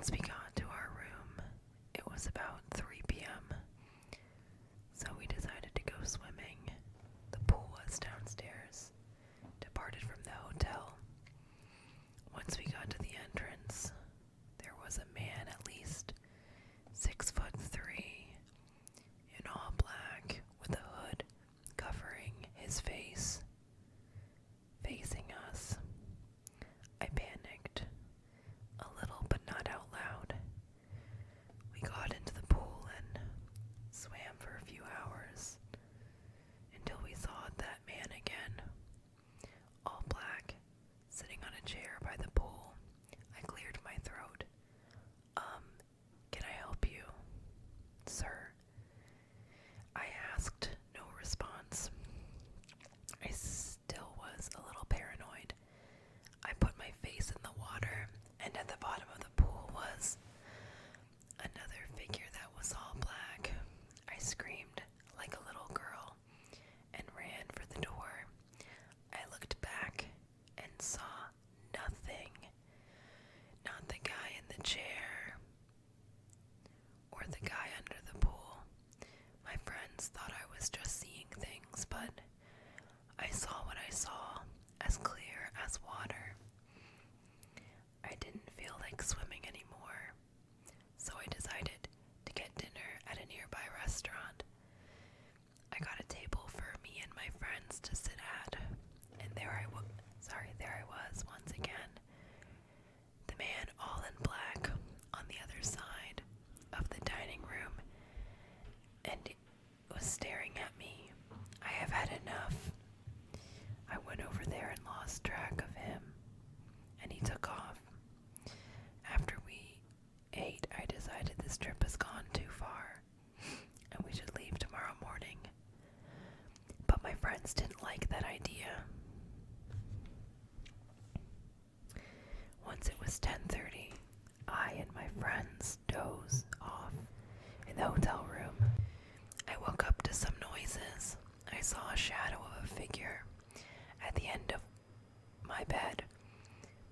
Once we got to our room, it was about 3 p.m., so we decided to go swimming. The pool was downstairs, departed from the hotel. Once we got to the entrance, there was a man at least 6'3", in all black, with a hood covering his face, facing us. I panicked a little, but not out loud. We got into the pool and swam for a few hours until we saw that man again, all black, sitting on a chair by the pool. I cleared my throat. Can I help you, sir? I asked. No response. I still was a little paranoid. I put my face in the water, and at the bottom of the pool was another figure that was all black. I screamed like a little girl and ran for the door. I looked back and saw nothing. Not the guy in the chair or the guy under the pool. My friends thought I was just seeing things, but I saw what I saw, as clear as water. I didn't feel like swimming anymore, so I decided to get dinner at a nearby restaurant. I got a table for me and my friends to sit at, and there I was once again. The man all in black on the other side of the dining room, and he was staring at me. I have had enough. I went over there and lost track of him, and he took off. After we ate, I decided this trip has gone too far, and we should leave tomorrow morning. But my friends didn't like that idea. Once it was 10:30, I and my friends dozed off in the hotel room. I woke up to some noises. I saw a shadow of a figure at the end of my bed,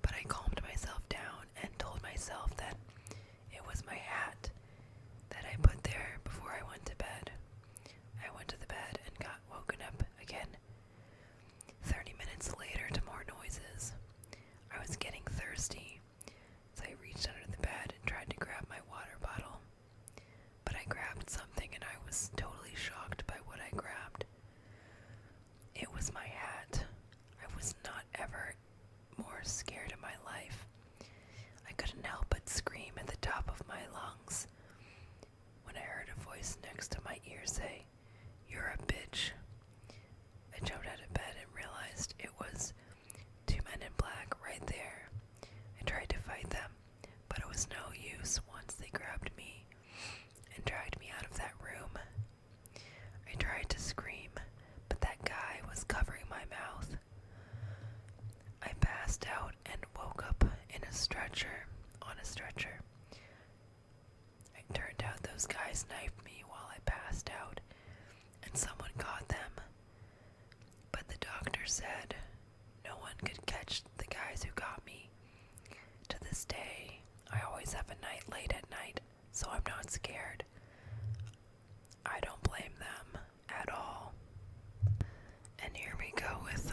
but I calmed myself down and told myself that it was my hat that I put there before I went to bed. I went to the bed and got woken up again 30 minutes later to more noises. I was getting thirsty, so I reached under the bed and tried to grab my water bottle, but I grabbed something and I was totally shocked by what I grabbed. It was my hat. I was not ever more scared in my life. I couldn't help but scream at the top of my lungs when I heard a voice next to my ear say, "You're a bitch." I jumped out of bed and realized it was two men in black right there. I tried to fight them, but it was no use once they grabbed me and dragged me out of that room. I tried to scream, but that guy was covering my mouth. I passed out and woke up on a stretcher. It turned out those guys knifed me while I passed out, and someone caught them. But the doctor said no one could catch the guys who got me. To this day, I always have a night late at night, so I'm not scared. I don't blame them at all. And here we go with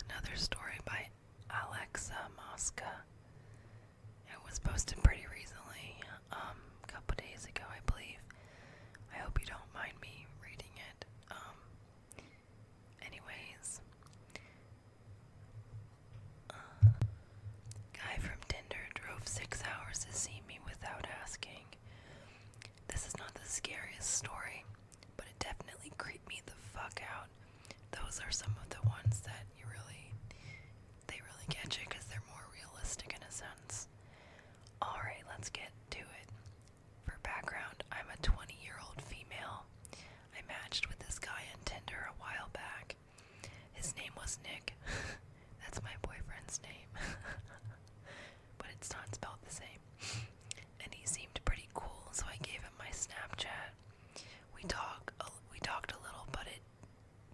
another story by Alexa Mosca. It was posted pretty recently, a couple days ago, I believe. I hope you don't mind me reading it. Anyways, guy from Tinder drove 6 hours to see me without asking. This is not the scariest story, but it definitely creeped me the fuck out. Those are some of the ones that they really get you because they're more realistic in a sense. Alright, let's get to it. For background, I'm a 20-year-old female. I matched with this guy on Tinder a while back. His name was Nick. That's my boyfriend's name. But it's not spelled the same. And he seemed pretty cool, so I gave him my Snapchat. We talked a little, but it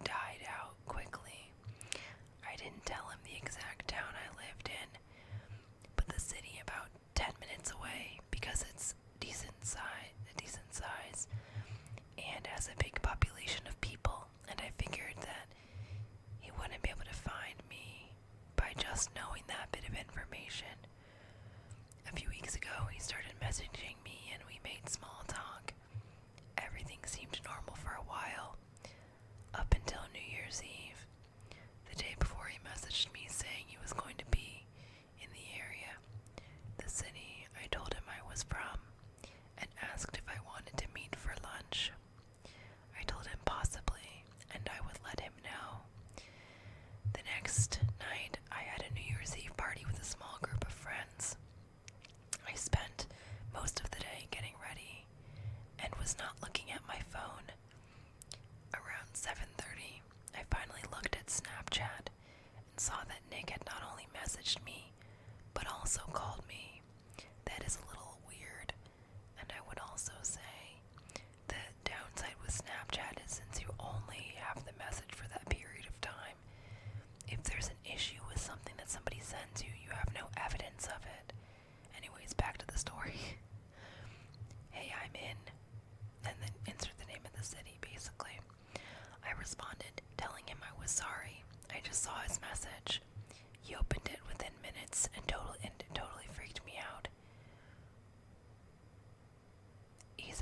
died out quickly.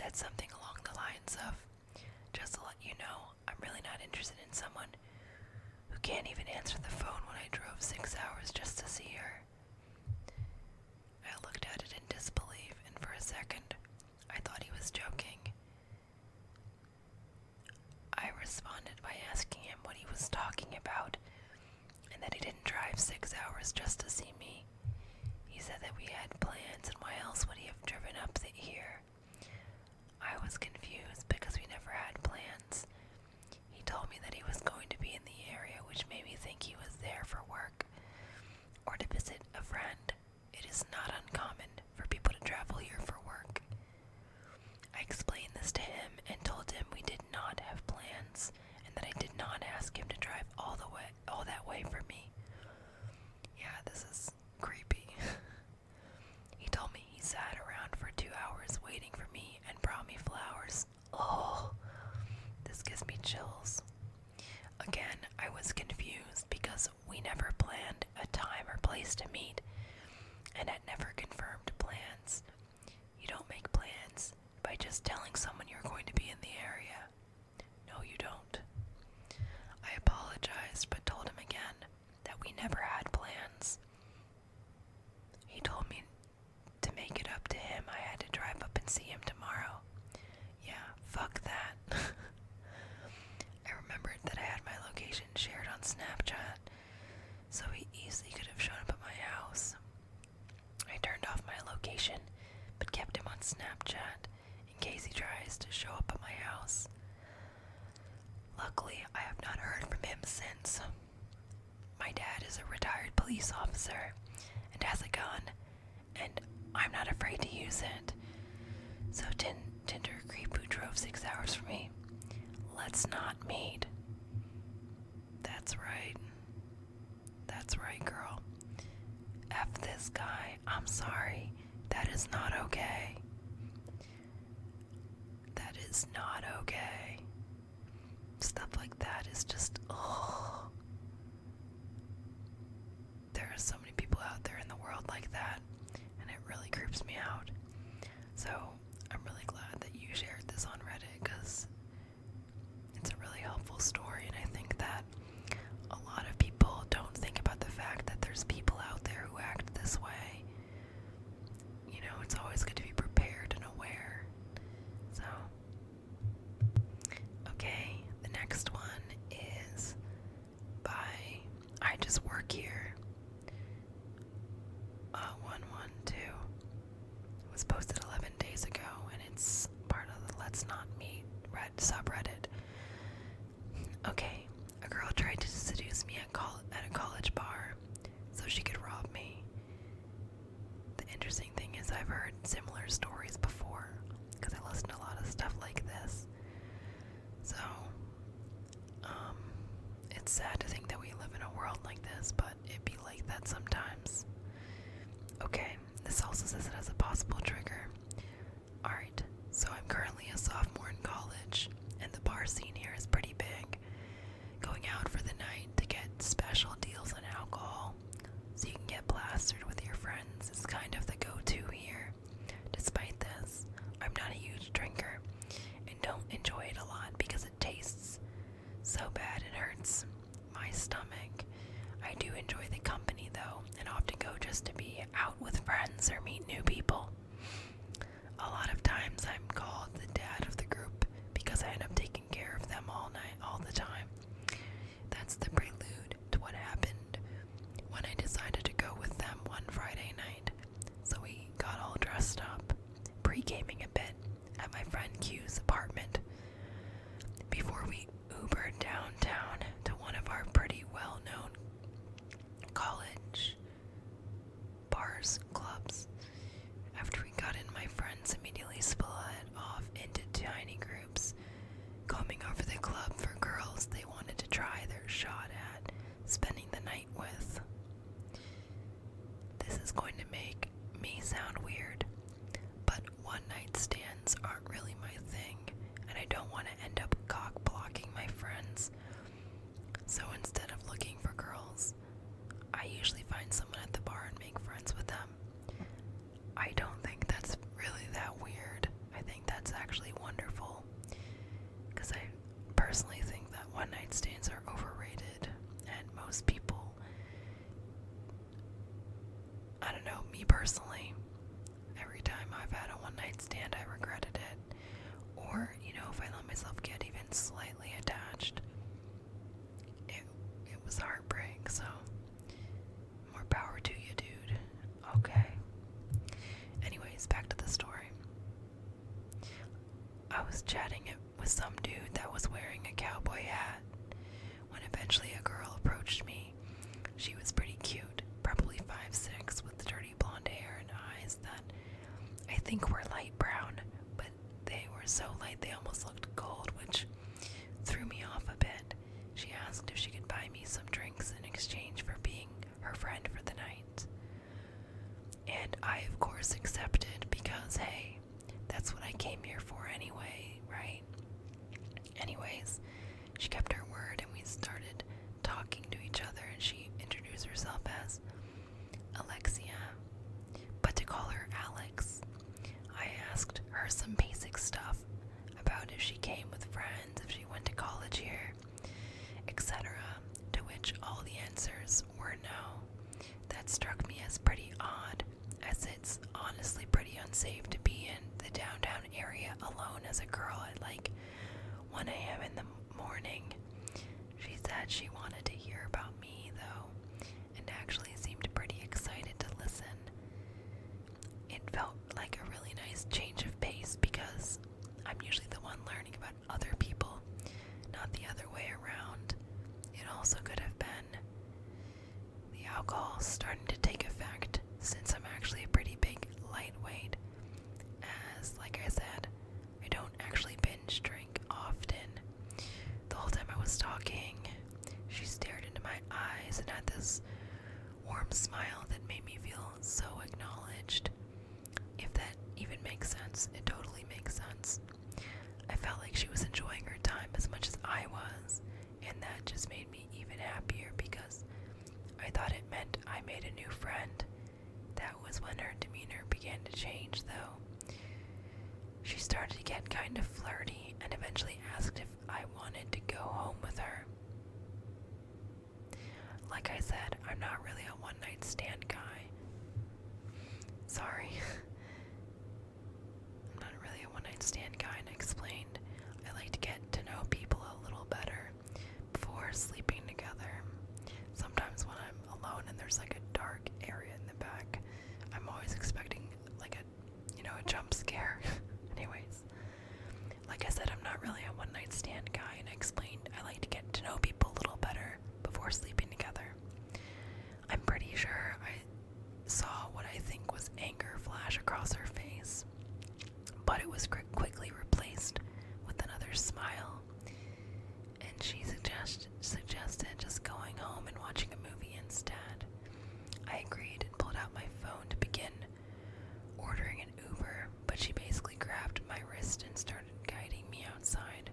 said something along the lines of, "Just to let you know, I'm really not interested in someone who can't even answer the phone when I drove 6 hours just to see her." I looked at it in disbelief, and for a second, I thought he was joking. I responded by asking him what he was talking about, and that he didn't drive 6 hours just to see me. He said that we had plans, and why else would he have driven up here? I was confused because we never had plans. He told me that he was going to be in the area, which made me think he was there for work or to visit a friend. It is not uncommon for people to travel here for work. I explained this to him and told him we did not have plans and that I did not ask him to drive all that way for me. Yeah, this is creepy. He told me he sat around for 2 hours waiting for me and brought me flowers. Oh, this gives me chills. Again, I was confused because we never planned a time or place to meet and had never confirmed plans. You don't make plans by just telling someone you're going to be in the area. No, you don't. I apologized but told him again that we never had plans. He told me to make it up to him I had to drive up and see him tomorrow. Yeah, fuck that. I remembered that I had my location shared on Snapchat, so he easily could have shown up at my house. I turned off my location, but kept him on Snapchat in case he tries to show up at my house. Luckily, I have not heard from him since. My dad is a retired police officer and has a gun, and I'm not afraid to use it. So Tinder creep who drove 6 hours for me, let's not meet. That's right. That's right, girl. F this guy. I'm sorry. That is not okay. That is not okay. Stuff like that is just, oh. There are so many people out there in the world like that, and it really creeps me out. So, I'm really glad that you shared this on Reddit, because it's a really helpful story, and I think that a lot of people don't think about the fact that there's people out there who act this way. You know, it's always good to be prepared and aware. So, okay, the next one is by I Just Work Here 112. It was posted 11 days ago, and it's part of the Let's Not Meet subreddit. Okay, a girl tried to seduce me at a college bar so she could rob me. The interesting thing is I've heard similar stories before because I listen to a lot of stuff like this. So, it's sad to think that we live in a world like this, but it be like that sometimes. Okay, this also says it has a possible trigger. Alright, so I'm currently a sophomore in college, and the bar scene here is pretty big. Going out for the night to get special deals on alcohol, so you can get plastered with your friends, is kind of the go-to here. Despite this, I'm not a huge drinker, and don't enjoy it a lot because it tastes so bad it hurts my stomach. I do enjoy the company though, and often go just to be out with friends or meet new people. A lot of times I'm called the dad of the group because I end up taking care of them all night, all the time. That's the prelude to what happened when I decided to go with them one Friday night. So we got all dressed up, pre-gaming a bit at my friend Q's apartment before we Ubered downtown to one of our pretty well-known college bars, clubs. After we got in, my friends immediately split off into tiny groups, combing over the club for girls they wanted to try their shot at spending the night with. This is going to make me sound weird, but one-night stands aren't really my thing, and I don't want to end up cock-blocking my friends. So instead of looking for girls, I usually find someone at the bar and make friends with them. I don't think that's really that weird. I think that's actually me personally, every time I've had a one night stand, I regretted it. Or, if I let myself get even slightly attached, it was heartbreak, so more power to you, dude. Okay. Anyways, back to the story. I was chatting with some dude that was wearing a cowboy hat when eventually a girl approached me. She was pretty cute, probably 5'6", with dirty blonde hair and eyes that I think were light brown, but they were so light they almost looked gold, which threw me off a bit. She asked if she could buy me some drinks in exchange for being her friend for the night. And I, of course, accepted because, hey, that's what I came here for anyway, right? Anyways, she kept her word and we started talking to each other, and she introduced herself as Alexia, but to call her Alex. I asked her some basic stuff about if she came with friends, if she went to college here, etc., to which all the answers were no. That struck me as pretty odd, as it's honestly pretty unsafe to be in the downtown area alone as a girl at like 1 a.m. in the morning. She said she wanted to hear about me, though, and actually seemed pretty excited to listen. It felt like a really nice change of pace because I'm usually the one learning about other people, not the other way around. It also could have been the alcohol starting to take effect, since I'm actually a pretty big lightweight, as, like I said, I don't actually binge drink often. The whole time I was talking, she stared into my eyes and had this warm smile that made me feel so acknowledged. If that even makes sense, it totally makes sense. I felt like she was enjoying her time as much as I was, and that just made me even happier because I thought it meant I made a new friend. That was when her demeanor began to change, though. She started to get kind of flirty and eventually asked if I wanted to go home with her. Like I said, I'm not really a one-night stand guy. Sorry. I'm not really a one-night stand guy, and I explained I like to get to know people a little better before sleeping together. Sometimes when I'm alone and there's like a dark area in the back, I'm always expecting like a jump scare. Anyways, like I said, I'm not really a one-night stand guy, and I explained I like to get to know people a little better before sleeping together. I'm pretty sure I saw what I think was anger flash across her face, but it was quickly replaced with another smile, and she suggested just going home and watching a movie instead. I agreed and pulled out my phone to begin ordering an Uber, but she basically grabbed my wrist and started guiding me outside.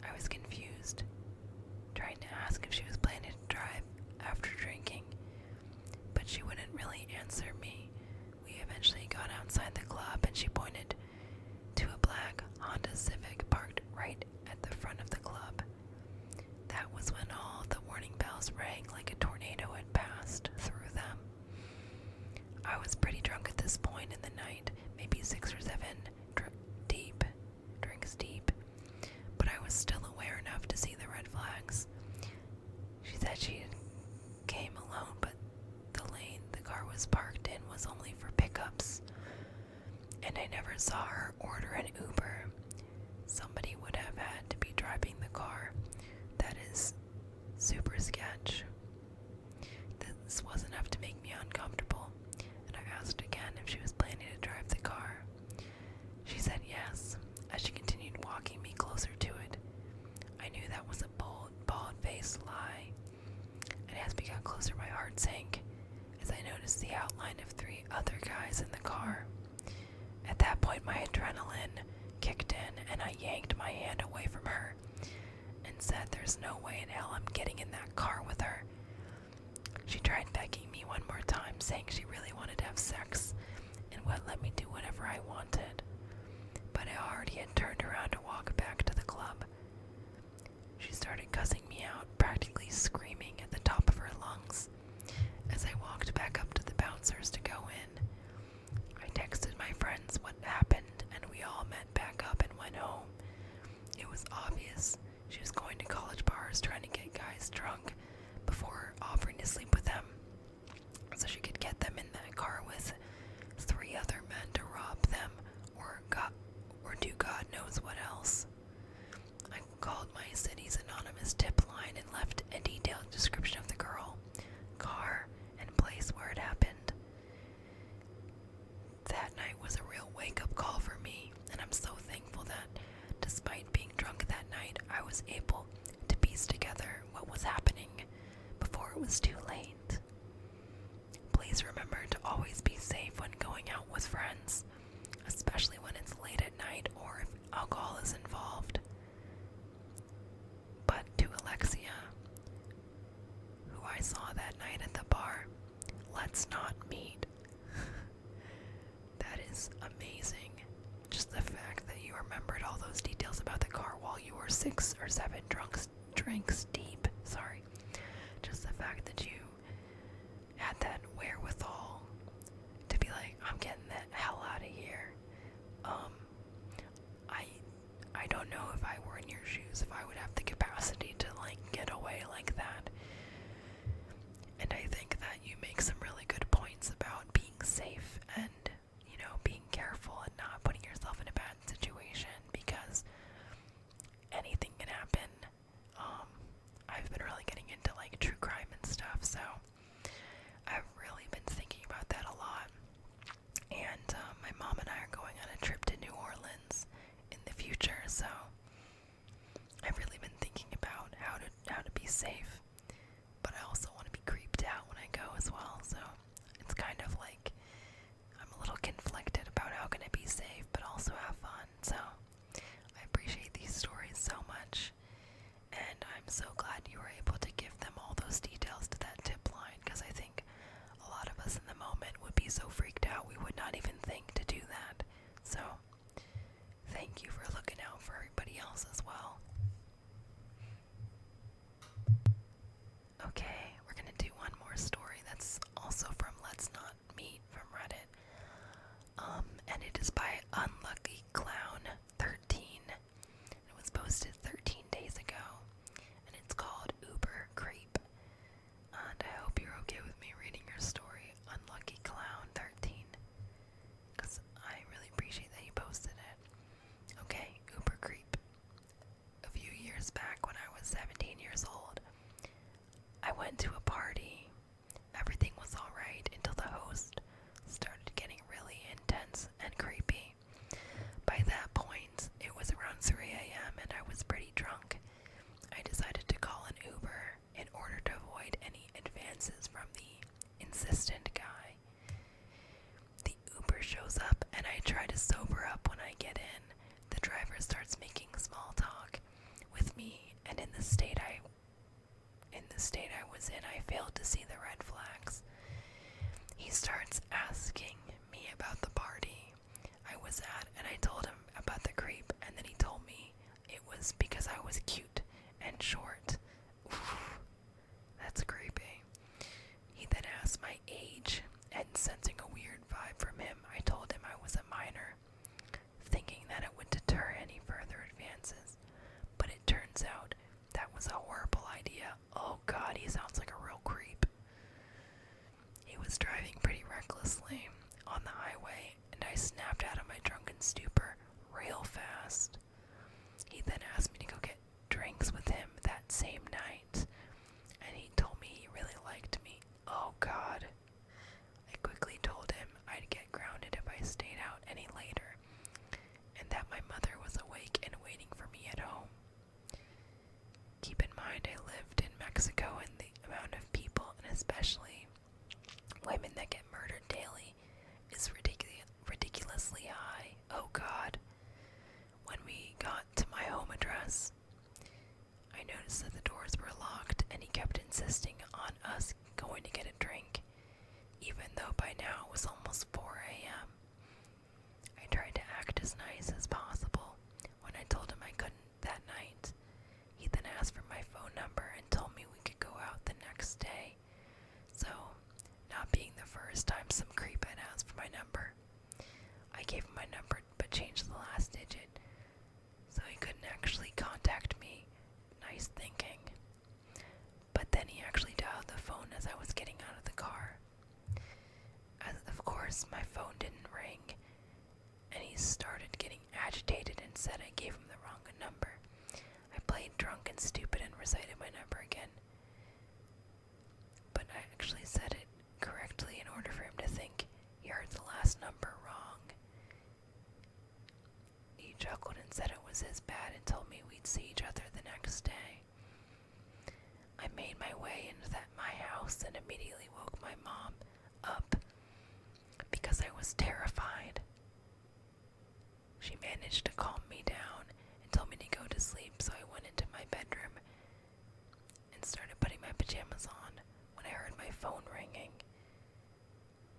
I was confused, trying to ask if she was planning to drive after drinking, but she wouldn't really answer me. We eventually got outside the club and she pointed to a black Honda Civic parked right at the front of the club. That was when all the warning bells rang like a tornado had passed through them. I was pretty drunk at this point in the night, maybe 6 or 7 drinks deep, but I was still aware enough to see the red flags. She said she came alone, but the lane the car was parked in was only for pickups, and I never saw her order an Uber. Somebody would have had to be driving the car. That is super sketch. This was enough to make me uncomfortable, and I asked again if she was planning to drive the car. She said yes, as she continued walking me closer to it. I knew that was a bald-faced lie, and as we got closer, my heart sank as I noticed the outline of 3 other guys in the car. At that point, my adrenaline kicked in, and I yanked my hand away from her and said there's no way in hell I'm getting in that car with her. She tried begging me one more time, saying she really wanted to have sex and would let me do whatever I wanted, but I already had turned around to walk back to the club. She started cussing me out, practically screaming at the top of her lungs as I walked back up to the bouncers to go was amazing. Just the fact that you remembered all those details about the car while you were 6 or 7 drinks deep. Sorry. Just the fact that you had that wherewithal to be like, I'm getting the hell out of here. I don't know if I were in your shoes, if I would have the capacity to like get away like that. And I think that you make some really good points about being safe and, you know, being careful and not putting yourself in a bad situation, because anything can happen. I've been really getting into like true crime and stuff, so I've really been thinking about that a lot. And my mom and I are going on a trip to New Orleans in the future, so I've really been thinking about how to be safe, but I also want to be creeped out when I go as well, so it's kind of like I'm a little conflicted about how can I be safe but also have fun. So I appreciate these stories so much, and I'm so glad you were able to give them all those details to that tip line, because I think a lot of us in the moment would be so freaked out we would not even think to do that. So thank you for looking out for everybody else as well. Okay, we're gonna do one more story that's also from Let's Not Meet from Reddit. And it is by Unlucky Clown 13. It was posted 13 days ago, and it's called Uber Creep. And I hope you're okay with me reading your story, Unlucky Clown 13, because I really appreciate that you posted it. Okay, Uber Creep. A few years back when I was 17 years old, I went to a party. Everything was alright until the host started getting really intense and creepy. By that point, it was around 3 a.m. and I was pretty drunk. I decided to call an Uber in order to avoid any advances from the insistent guy. The Uber shows up and I try to sober up when I get in. The driver starts making small talk with me, and in the state I was in, I failed to see the red flags. He starts asking me about the party I was at, and I told him about the creep, and then he told me it was because I was cute and short. Oof, that's creepy. He then asked my age, and sensing a weird vibe from him, I told him I was a minor, thinking that it would deter any further advances. But it turns out that was a horrible idea. Oh god, he sounds like a real creep. He was driving pretty recklessly on the highway, and I snapped out of my drunken stupor real fast. He then asked me to go get drinks with him that same night, and he told me he really liked me. Oh god. I quickly told him I'd get grounded if I stayed out any later, and that my mother was awake and waiting for me at home. Keep in mind I lived in Mexico, and the amount of people, and especially women that get murdered daily, is ridiculously high. Oh god. When we got to my home address, I noticed that the doors were locked, and he kept insisting on us going to get a drink, even though by now it was almost 4 a.m. I tried to act as nice as possible when I told him I couldn't that night. He then asked for my phone number and told me we could go out the next day. So, not being the first time some creep had asked for my number, I gave him my number but changed the last digit so he couldn't actually contact me. Nice thinking. But then he actually dialed the phone as I was getting out of the car. As of course, my phone didn't ring, and he started getting agitated and said I gave him the wrong number. I played drunk and stupid and recited my number again, but I actually said it correctly in order for him to think he heard the last number wrong. He chuckled and said it was his bad and told me we'd see each other the next day. I made my way into my house and immediately woke my mom up because I was terrified. She managed to calm me down and told me to go to sleep, so I went into my bedroom and started putting my pajamas on when I heard my phone ringing.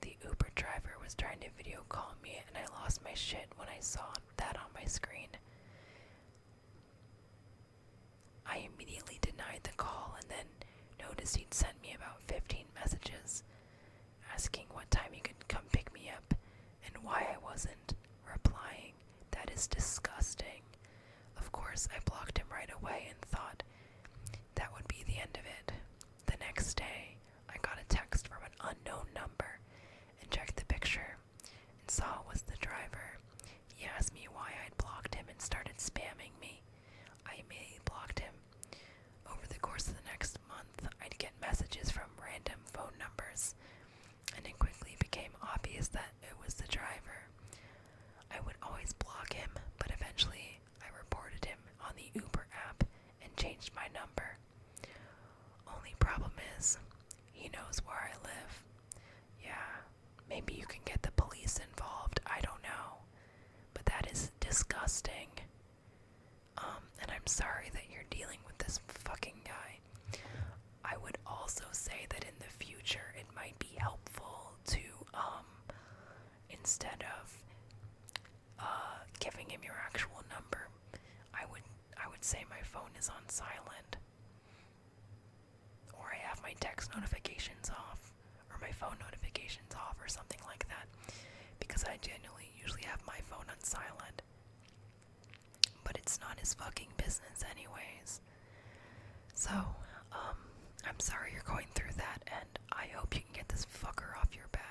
The Uber driver was was trying to video call me, and I lost my shit when I saw that on my screen. I immediately denied the call and then noticed he'd sent me about 15 messages asking what time he could come pick me up and why I wasn't replying. That is disgusting. Of course, I blocked him right away and thought that would be the end of it. The next day, I got a text from an unknown number and checked the picture and saw it was the driver. He asked me why I'd blocked him and started spamming me. I immediately blocked him. Over the course of the next month, I'd get messages from random phone numbers, and it quickly became obvious that it was the driver. I would always block him, but eventually I reported him on the Uber app and changed my number. Only problem is, he knows where I live. Yeah, maybe you can get the police involved, I don't know. But that is disgusting. And I'm sorry that you're dealing with this fucking guy. I would also say that in the future it might be helpful to, instead of giving him your actual number, I would say my phone is on silent, or I have my text notifications off, or my phone notifications off, or something like that, because I genuinely usually have my phone on silent. But it's not his fucking business anyways. So, I'm sorry you're going through that, and I hope you can get this fucker off your back.